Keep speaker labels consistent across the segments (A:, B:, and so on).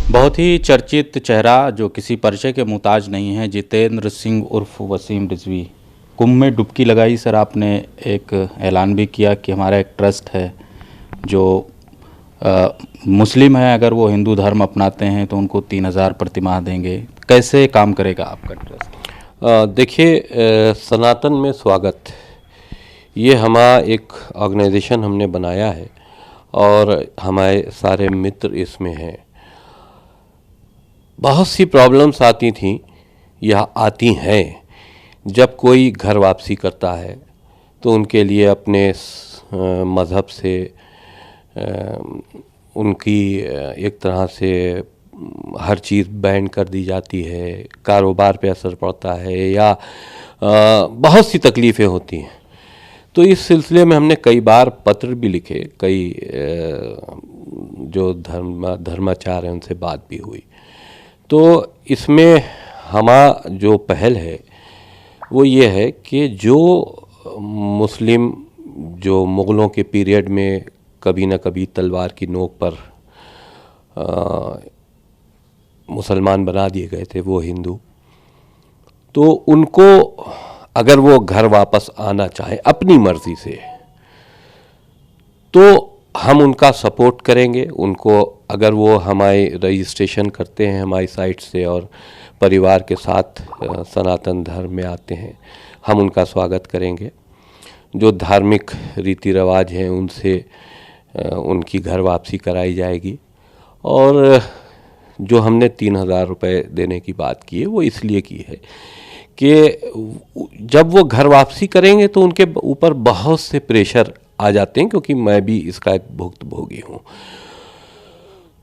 A: बहुत ही चर्चित चेहरा जो किसी परिचय के मुताज नहीं है, जितेंद्र सिंह उर्फ वसीम रिजवी। कुंभ में डुबकी लगाई सर आपने, एक ऐलान भी किया कि हमारा एक ट्रस्ट है जो मुस्लिम है, अगर वो हिंदू धर्म अपनाते हैं तो उनको 3,000 प्रतिमाह देंगे। कैसे काम करेगा आपका ट्रस्ट?
B: देखिए, सनातन में स्वागत, ये हमारा एक ऑर्गेनाइजेशन हमने बनाया है और हमारे सारे मित्र इसमें हैं। बहुत सी प्रॉब्लम्स आती थी या आती हैं जब कोई घर वापसी करता है तो उनके लिए अपने मज़हब से उनकी एक तरह से हर चीज़ बैन कर दी जाती है, कारोबार पे असर पड़ता है या बहुत सी तकलीफ़ें होती हैं। तो इस सिलसिले में हमने कई बार पत्र भी लिखे, कई जो धर्माचार्य हैं उनसे बात भी हुई। तो इसमें हमारा जो पहल है वो ये है कि जो मुस्लिम जो मुग़लों के पीरियड में कभी न कभी तलवार की नोक पर मुसलमान बना दिए गए थे, वो हिंदू, तो उनको अगर वो घर वापस आना चाहे अपनी मर्ज़ी से तो हम उनका सपोर्ट करेंगे। उनको अगर वो हमारे रजिस्ट्रेशन करते हैं हमारी साइट से और परिवार के साथ सनातन धर्म में आते हैं, हम उनका स्वागत करेंगे। जो धार्मिक रीति रिवाज हैं उनसे उनकी घर वापसी कराई जाएगी। और जो हमने 3,000 रुपये देने की बात की है वो इसलिए की है कि जब वो घर वापसी करेंगे तो उनके ऊपर बहुत से प्रेशर आ जाते हैं, क्योंकि मैं भी इसका एक भुक्तभोगी हूँ।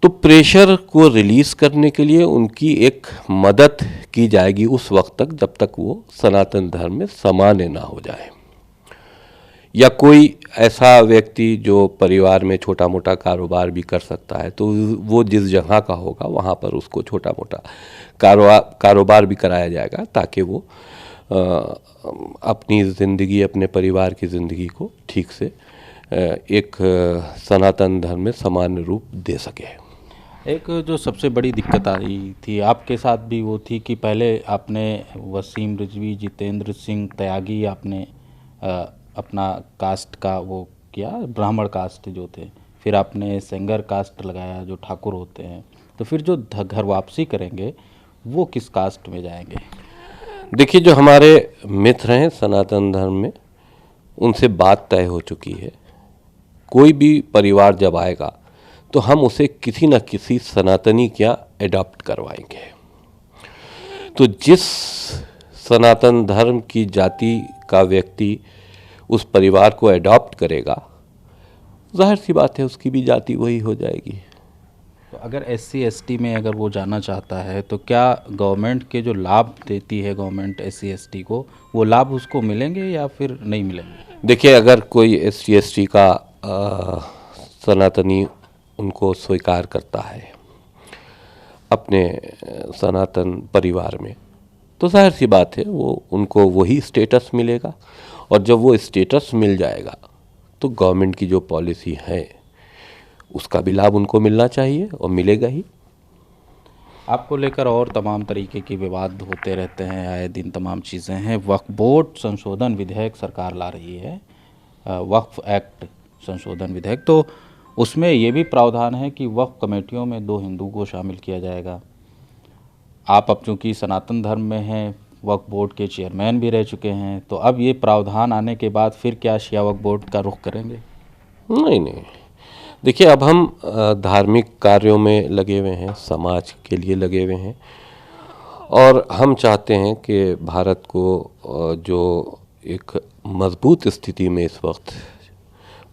B: तो प्रेशर को रिलीज़ करने के लिए उनकी एक मदद की जाएगी उस वक्त तक जब तक वो सनातन धर्म में सामान्य ना हो जाए। या कोई ऐसा व्यक्ति जो परिवार में छोटा मोटा कारोबार भी कर सकता है तो वो जिस जगह का होगा वहाँ पर उसको छोटा मोटा कारोबार भी कराया जाएगा, ताकि वो अपनी ज़िंदगी, अपने परिवार की ज़िंदगी को ठीक से एक सनातन धर्म में सामान्य रूप दे सके।
A: एक जो सबसे बड़ी दिक्कत आई थी आपके साथ भी वो थी कि पहले आपने वसीम रिजवी, जितेंद्र सिंह त्यागी, आपने अपना कास्ट का वो किया, ब्राह्मण कास्ट जो थे, फिर आपने सेंगर कास्ट लगाया जो ठाकुर होते हैं, तो फिर जो घर वापसी करेंगे वो किस कास्ट में जाएंगे?
B: देखिए, जो हमारे मित्र हैं सनातन धर्म में उनसे बात तय हो चुकी है। कोई भी परिवार जब आएगा तो हम उसे किसी न किसी सनातनी क्या एडॉप्ट करवाएंगे। तो जिस सनातन धर्म की जाति का व्यक्ति उस परिवार को एडॉप्ट करेगा, जाहिर सी बात है उसकी भी जाति वही हो जाएगी।
A: तो अगर SC ST में अगर वो जाना चाहता है तो क्या गवर्नमेंट के जो लाभ देती है गवर्नमेंट SC ST को, वो लाभ उसको मिलेंगे या फिर नहीं मिलेंगे?
B: देखिए, अगर कोई SC ST का सनातनी उनको स्वीकार करता है अपने सनातन परिवार में, तो जाहिर सी बात है वो उनको वही स्टेटस मिलेगा। और जब वो स्टेटस मिल जाएगा तो गवर्नमेंट की जो पॉलिसी है उसका भी लाभ उनको मिलना चाहिए और मिलेगा ही।
A: आपको लेकर और तमाम तरीके के विवाद होते रहते हैं, आए दिन तमाम चीज़ें हैं। वक्फ बोर्ड संशोधन विधेयक सरकार ला रही है, वक्फ एक्ट संशोधन विधेयक, तो उसमें ये भी प्रावधान है कि वक्फ कमेटियों में 2 हिंदू को शामिल किया जाएगा। आप अब चूँकि सनातन धर्म में हैं, वक्फ बोर्ड के चेयरमैन भी रह चुके हैं, तो अब ये प्रावधान आने के बाद फिर क्या शिया वक्फ बोर्ड का रुख करेंगे?
B: नहीं, देखिए, अब हम धार्मिक कार्यों में लगे हुए हैं, समाज के लिए लगे हुए हैं और हम चाहते हैं कि भारत को जो एक मजबूत स्थिति में इस वक्त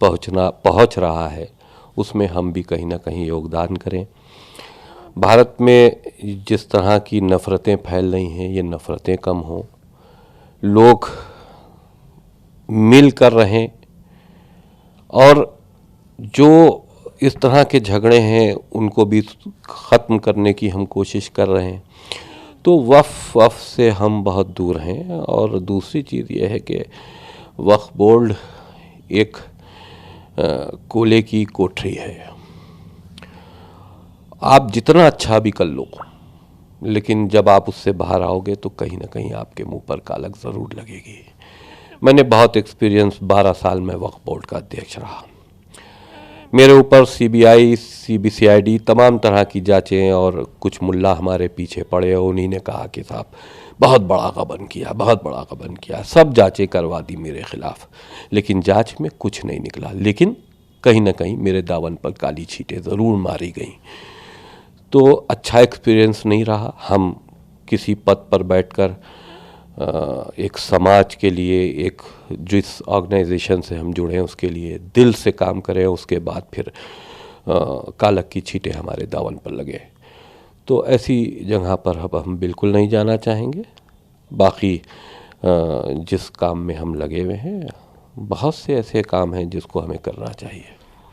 B: पहुंच रहा है उसमें हम भी कहीं ना कहीं योगदान करें। भारत में जिस तरह की नफ़रतें फैल रही हैं, ये नफ़रतें कम हों, लोग मिल कर रहें और जो इस तरह के झगड़े हैं उनको भी ख़त्म करने की हम कोशिश कर रहे हैं। तो वफ़ से हम बहुत दूर हैं। और दूसरी चीज़ ये है कि वक्फ बोर्ड एक कोले की कोठरी है आप जितना अच्छा भी कर लो, लेकिन जब आप उससे बाहर आओगे तो कहीं ना कहीं आपके मुंह पर कालक ज़रूर लगेगी। मैंने बहुत एक्सपीरियंस, 12 साल में वक्फ बोर्ड का अध्यक्ष रहा। मेरे ऊपर सीबीआई, सीबीसीआईडी तमाम तरह की जांचें, और कुछ मुल्ला हमारे पीछे पड़े और उन्हीं ने कहा कि साहब बहुत बड़ा गबन किया, बहुत बड़ा गबन किया। सब जांचें करवा दी मेरे खिलाफ, लेकिन जांच में कुछ नहीं निकला। लेकिन कहीं ना कहीं मेरे दावन पर काली छींटें ज़रूर मारी गई। तो अच्छा एक्सपीरियंस नहीं रहा। हम किसी पद पर बैठकर एक समाज के लिए, एक जिस ऑर्गेनाइजेशन से हम जुड़े हैं उसके लिए दिल से काम करें, उसके बाद फिर कालक की छींटें हमारे दावन पर लगे। तो ऐसी जगह पर अब हम बिल्कुल नहीं जाना चाहेंगे। बाकी जिस काम में हम लगे हुए हैं, बहुत से ऐसे काम हैं जिसको हमें करना चाहिए।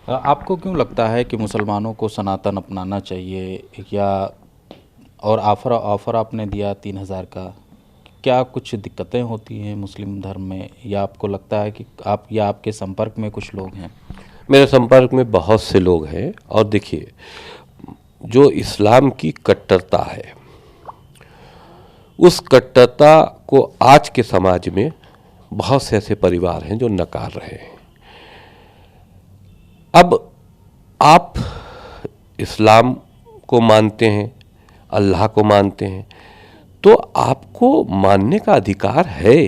A: आपको क्यों लगता है कि मुसलमानों को सनातन अपनाना चाहिए? या और ऑफ़र आपने दिया 3000 का, क्या कुछ दिक्कतें होती हैं मुस्लिम धर्म में, या आपको लगता है कि आप या आपके संपर्क में कुछ लोग हैं?
B: मेरे संपर्क में बहुत से लोग हैं। और देखिए, जो इस्लाम की कट्टरता है, उस कट्टरता को आज के समाज में बहुत से ऐसे परिवार हैं जो नकार रहे हैं। अब आप इस्लाम को मानते हैं, अल्लाह को मानते हैं, तो आपको मानने का अधिकार है,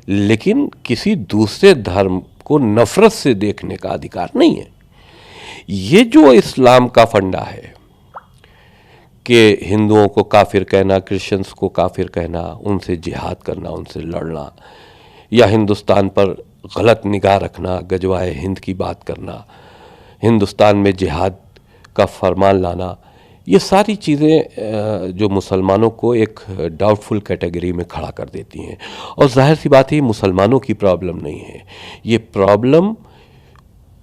B: लेकिन किसी दूसरे धर्म को नफरत से देखने का अधिकार नहीं है। ये जो इस्लाम का फंडा है कि हिंदुओं को काफिर कहना, क्रिश्चियंस को काफिर कहना, उनसे जिहाद करना, उनसे लड़ना, या हिंदुस्तान पर गलत निगाह रखना, गजवाए हिंद की बात करना, हिंदुस्तान में जिहाद का फरमान लाना, ये सारी चीज़ें जो मुसलमानों को एक डाउटफुल कैटेगरी में खड़ा कर देती हैं। और जाहिर सी बात है, मुसलमानों की प्रॉब्लम नहीं है। ये प्रॉब्लम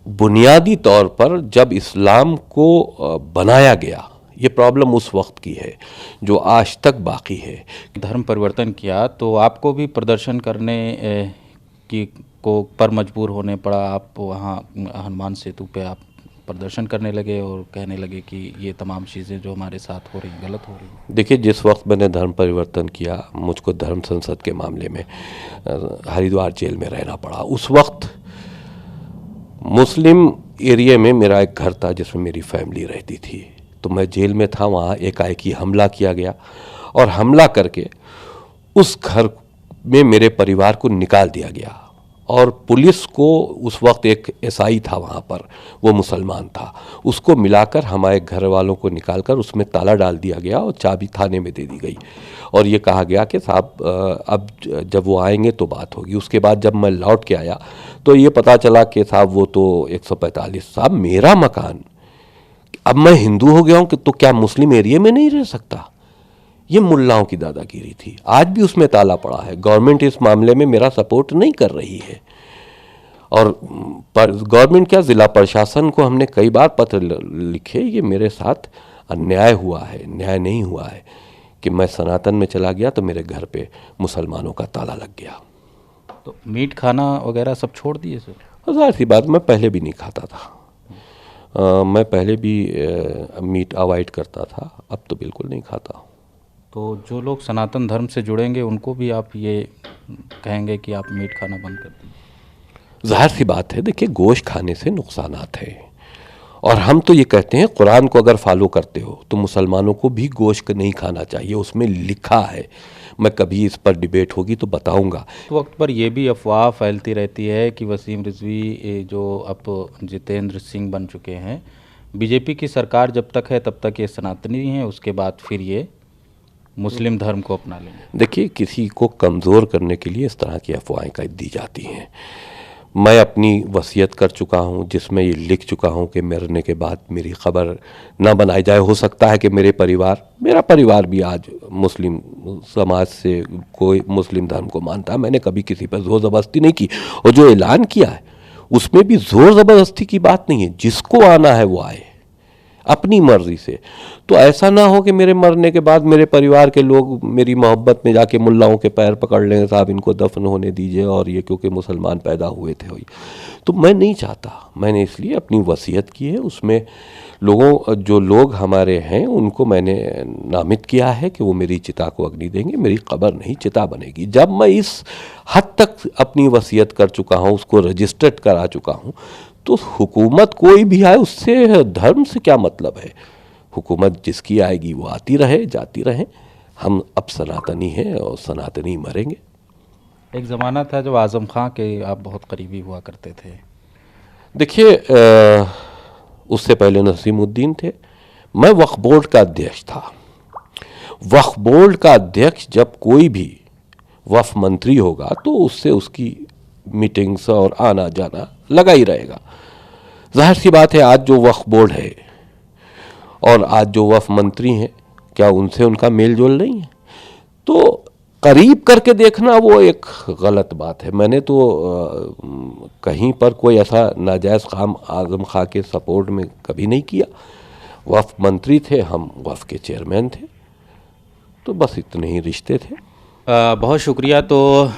B: बुनियादी तौर पर जब इस्लाम को बनाया गया, ये प्रॉब्लम उस वक्त की है जो आज तक बाकी है।
A: धर्म परिवर्तन किया तो आपको भी प्रदर्शन करने की को पर मजबूर होने पड़ा। आप वहाँ हनुमान सेतु पे आप प्रदर्शन करने लगे और कहने लगे कि ये तमाम चीज़ें जो हमारे साथ हो रही गलत हो रही।
B: देखिए, जिस वक्त मैंने धर्म परिवर्तन किया, मुझको धर्म संसद के मामले में हरिद्वार जेल में रहना पड़ा। उस वक्त मुस्लिम एरिया में मेरा एक घर था जिसमें मेरी फैमिली रहती थी। तो मैं जेल में था, वहाँ एकाएकी हमला किया गया, और हमला करके उस घर में मेरे परिवार को निकाल दिया गया। और पुलिस को उस वक्त एक एसआई था वहाँ पर, वो मुसलमान था, उसको मिलाकर हमारे घर वालों को निकालकर उसमें ताला डाल दिया गया और चाबी थाने में दे दी गई। और ये कहा गया कि साहब अब जब वो आएंगे तो बात होगी। उसके बाद जब मैं लौट के आया तो ये पता चला कि साहब वो तो 145, साहब मेरा मकान, अब मैं हिंदू हो गया हूँ कि तो क्या मुस्लिम एरिया में नहीं रह सकता? ये मुल्लाओं की दादागिरी थी। आज भी उसमें ताला पड़ा है। गवर्नमेंट इस मामले में मेरा सपोर्ट नहीं कर रही है। और गवर्नमेंट क्या, ज़िला प्रशासन को हमने कई बार पत्र लिखे, ये मेरे साथ अन्याय हुआ है, न्याय नहीं हुआ है कि मैं सनातन में चला गया तो मेरे घर पे मुसलमानों का ताला लग गया।
A: तो मीट खाना वगैरह सब छोड़ दिए सर?
B: जाहिर सी बात, मैं पहले भी नहीं खाता था। मैं पहले भी मीट अवॉइड करता था, अब तो बिल्कुल नहीं खाता।
A: तो जो लोग सनातन धर्म से जुड़ेंगे उनको भी आप ये कहेंगे कि आप मीट खाना बंद कर दीजिए?
B: जाहिर सी बात है, देखिए, गोश्त खाने से नुकसानात हैं, और हम तो ये कहते हैं, कुरान को अगर फॉलो करते हो तो मुसलमानों को भी गोश्त नहीं खाना चाहिए, उसमें लिखा है। मैं कभी इस पर डिबेट होगी तो बताऊंगा।
A: तो वक्त पर यह भी अफवाह फैलती रहती है कि वसीम रिजवी जो अब जितेंद्र सिंह बन चुके हैं, बीजेपी की सरकार जब तक है तब तक ये सनातनी हैं, उसके बाद फिर ये मुस्लिम धर्म को अपना लेंगे।
B: देखिए, किसी को कमज़ोर करने के लिए इस तरह की अफवाहें कर दी जाती हैं। मैं अपनी वसीयत कर चुका हूं, जिसमें ये लिख चुका हूं कि मरने के बाद मेरी खबर ना बनाई जाए। हो सकता है कि मेरा परिवार भी आज मुस्लिम समाज से कोई मुस्लिम धर्म को मानता है। मैंने कभी किसी पर ज़ोर ज़बरदस्ती नहीं की, और जो ऐलान किया है उसमें भी ज़ोर ज़बरदस्ती की बात नहीं है। जिसको आना है वो आए अपनी मर्जी से। तो ऐसा ना हो कि मेरे मरने के बाद मेरे परिवार के लोग मेरी मोहब्बत में जाके मुल्लाओं के पैर पकड़ लें, साहब इनको दफन होने दीजिए, और ये क्योंकि मुसलमान पैदा हुए थे। तो मैं नहीं चाहता, मैंने इसलिए अपनी वसीयत की है, उसमें जो लोग हमारे हैं उनको मैंने नामित किया है कि वो मेरी चिता को अग्नि देंगे, मेरी कब्र नहीं चिता बनेगी। जब मैं इस हद तक अपनी वसीयत कर चुका हूँ, उसको रजिस्टर्ड करा चुका हूँ, तो हुकूमत कोई भी आए उससे धर्म से क्या मतलब है। हुकूमत जिसकी आएगी वो आती रहे जाती रहे, हम अब सनातनी हैं और सनातनी मरेंगे।
A: एक ज़माना था जब आज़म खां के आप बहुत करीबी हुआ करते थे।
B: देखिए, उससे पहले नसीमुद्दीन थे, मैं वक्फ बोर्ड का अध्यक्ष था। वक्फ बोर्ड का अध्यक्ष जब कोई भी वक्फ मंत्री होगा तो उससे उसकी मीटिंग्स और आना जाना लगा ही रहेगा। जाहिर सी बात है, आज जो वक्फ बोर्ड है और आज जो वक्फ मंत्री हैं, क्या उनसे उनका मेल जोल नहीं है? तो करीब करके देखना वो एक गलत बात है। मैंने तो कहीं पर कोई ऐसा नाजायज़ काम आज़म खां के सपोर्ट में कभी नहीं किया। वक्फ मंत्री थे, हम वक्फ के चेयरमैन थे, तो बस इतने ही रिश्ते थे।
A: बहुत शुक्रिया। तो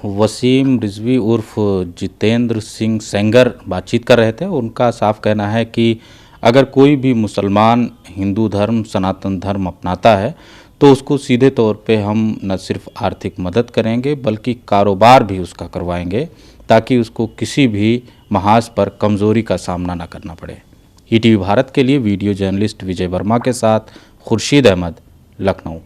A: वसीम रिजवी उर्फ जितेंद्र सिंह सेंगर बातचीत कर रहे थे। उनका साफ कहना है कि अगर कोई भी मुसलमान हिंदू धर्म सनातन धर्म अपनाता है तो उसको सीधे तौर पे हम न सिर्फ आर्थिक मदद करेंगे बल्कि कारोबार भी उसका करवाएंगे, ताकि उसको किसी भी महाज पर कमज़ोरी का सामना न करना पड़े। ईटीवी भारत के लिए वीडियो जर्नलिस्ट विजय वर्मा के साथ खुर्शीद अहमद, लखनऊ।